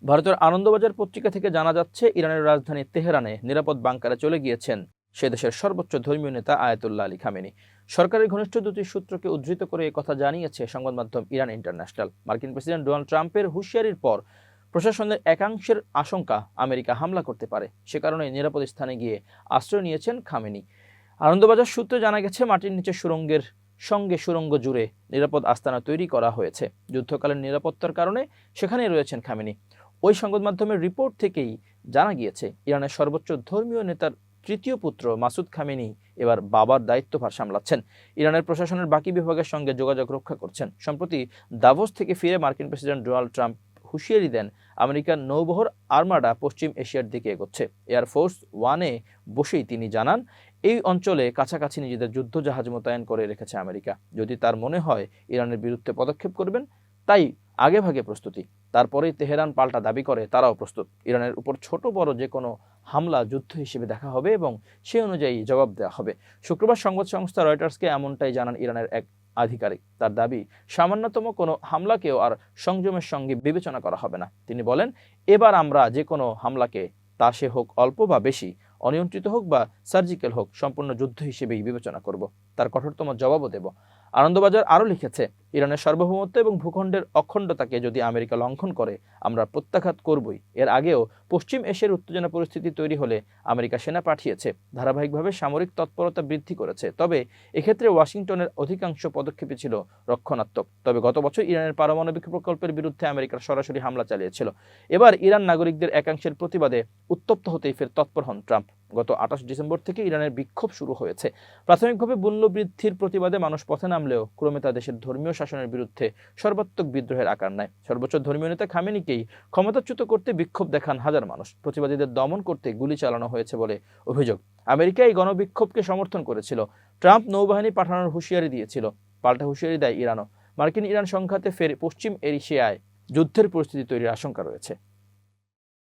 ভারতের আনন্দবাজার পত্রিকা থেকে জানা যাচ্ছে, ইরানের রাজধানী তেহরানে নিরাপদ বাংকারে চলে গিয়েছেন সে দেশের সর্বোচ্চ ধর্মীয় নেতা আয়াতুল্লাহ আলী খামেনি। সরকারের ঘনিষ্ঠ দুটি সূত্রকে উদ্ধৃত করে কথা জানিয়েছে সংবাদ মাধ্যম ইরান ইন্টারন্যাশনাল। মার্কিন প্রেসিডেন্ট ডোনাল্ড ট্রাম্পের হুঁশিয়ারির পর প্রশাসনের একাংশের আশঙ্কা আমেরিকা হামলা করতে পারে, সে কারণে নিরাপদ স্থানে গিয়ে আশ্রয় নিয়েছেন খামেনি। আনন্দবাজার সূত্রে জানা গেছে, মাটির নিচে সুড়ঙ্গের সঙ্গে সুড়ঙ্গ জুড়ে নিরাপদ আস্তানা তৈরি করা হয়েছে। যুদ্ধকালীন নিরাপত্তার কারণে সেখানেই রয়েছেন খামেনি। ওই সংবাদ মাধ্যমের রিপোর্ট থেকেই জানা গিয়েছে, ইরানের সর্বোচ্চ ধর্মীয় নেতার তৃতীয় পুত্র মাসুদ খামেনি এবার বাবার দায়িত্বভার সামলাচ্ছেন। ইরানের প্রশাসনের বাকি বিভাগের সঙ্গে যোগাযোগ রক্ষা করছেন। সম্প্রতি দাভোস থেকে ফিরে মার্কিন প্রেসিডেন্ট ডোনাল্ড ট্রাম্প হুঁশিয়ারি দেন, আমেরিকার নৌবহর আর্মাডা পশ্চিম এশিয়ার দিকে এগোচ্ছে। এয়ারফোর্স ওয়ানে বসেই তিনি জানান, এই অঞ্চলে কাছাকাছি নিজেদের যুদ্ধ জাহাজ মোতায়েন করে রেখেছে আমেরিকা। যদি তার মনে হয় ইরানের বিরুদ্ধে পদক্ষেপ করবেন, তাই আগেভাগে প্রস্তুতি। তারপরেই তেহরান পাল্টা দাবি করে তারাও প্রস্তুত। ইরানের উপর ছোট বড় যে কোনো হামলা যুদ্ধ হিসেবে দেখা হবে এবং সে অনুযায়ী জবাব দেওয়া হবে। শুক্রবার সংবাদ সংস্থা রয়টার্সকে এমনটাই জানান ইরানের এক আধিকারিক। তার দাবি, সামান্যতম কোনো হামলাকেও আর সংযমের সঙ্গে বিবেচনা করা হবে না। তিনি বলেন, এবার আমরা যে কোনো হামলাকে, তা সে হোক অল্প বা বেশি, অনিয়ন্ত্রিত হোক বা সার্জিক্যাল হোক, সম্পূর্ণ যুদ্ধ হিসেবেই বিবেচনা করব, তার কঠোরতম জবাবও দেব। আনন্দবাজার আরও লিখেছে, ইরানের সার্বভৌমত্ব এবং ভূখণ্ডের অখণ্ডতাকে যদি আমেরিকা লঙ্ঘন করে, আমরা প্রত্যাঘাত করবই। এর আগেও পশ্চিম এশিয়ার উত্তেজনা পরিস্থিতি তৈরি হলে আমেরিকা সেনা পাঠিয়েছে, ধারাবাহিকভাবে সামরিক তৎপরতা বৃদ্ধি করেছে। তবে এক্ষেত্রে ওয়াশিংটনের অধিকাংশ পদক্ষেপই ছিল রক্ষণাত্মক। তবে গত বছর ইরানের পারমাণবিক প্রকল্পের বিরুদ্ধে আমেরিকার সরাসরি হামলা চালিয়েছিল। এবার ইরান নাগরিকদের একাংশের প্রতিবাদে উত্তপ্ত হতেই ফের তৎপর হন ট্রাম্প। গত 28 ডিসেম্বর থেকে ইরানের বিক্ষোভ শুরু হয়েছে। প্রাথমিকভাবে মূল্য বৃদ্ধির প্রতিবাদে মানুষ পথে নামলেও ক্রমে তা দেশের ধর্মীয় শাসনের বিরুদ্ধে সর্বাত্মক বিদ্রোহের আকার নেয়। সর্বোচ্চ ধর্মীয় নেতা খামেনিকেই ক্ষমতাচ্যুত করতে বিক্ষোভ দেখান হাজার মানুষ। প্রতিবাদীদের দমন করতে গুলি চালানো হয়েছে বলে অভিযোগ। আমেরিকা এই গণবিক্ষোভকে সমর্থন করেছিল। ট্রাম্প নৌবাহিনী পাঠানোর হুঁশিয়ারি দিয়েছিল। পাল্টা হুঁশিয়ারি দেয় ইরানও। মার্কিন ইরান সংঘাতে ফের পশ্চিম এশিয়ায় যুদ্ধের পরিস্থিতি তৈরির আশঙ্কা রয়েছে।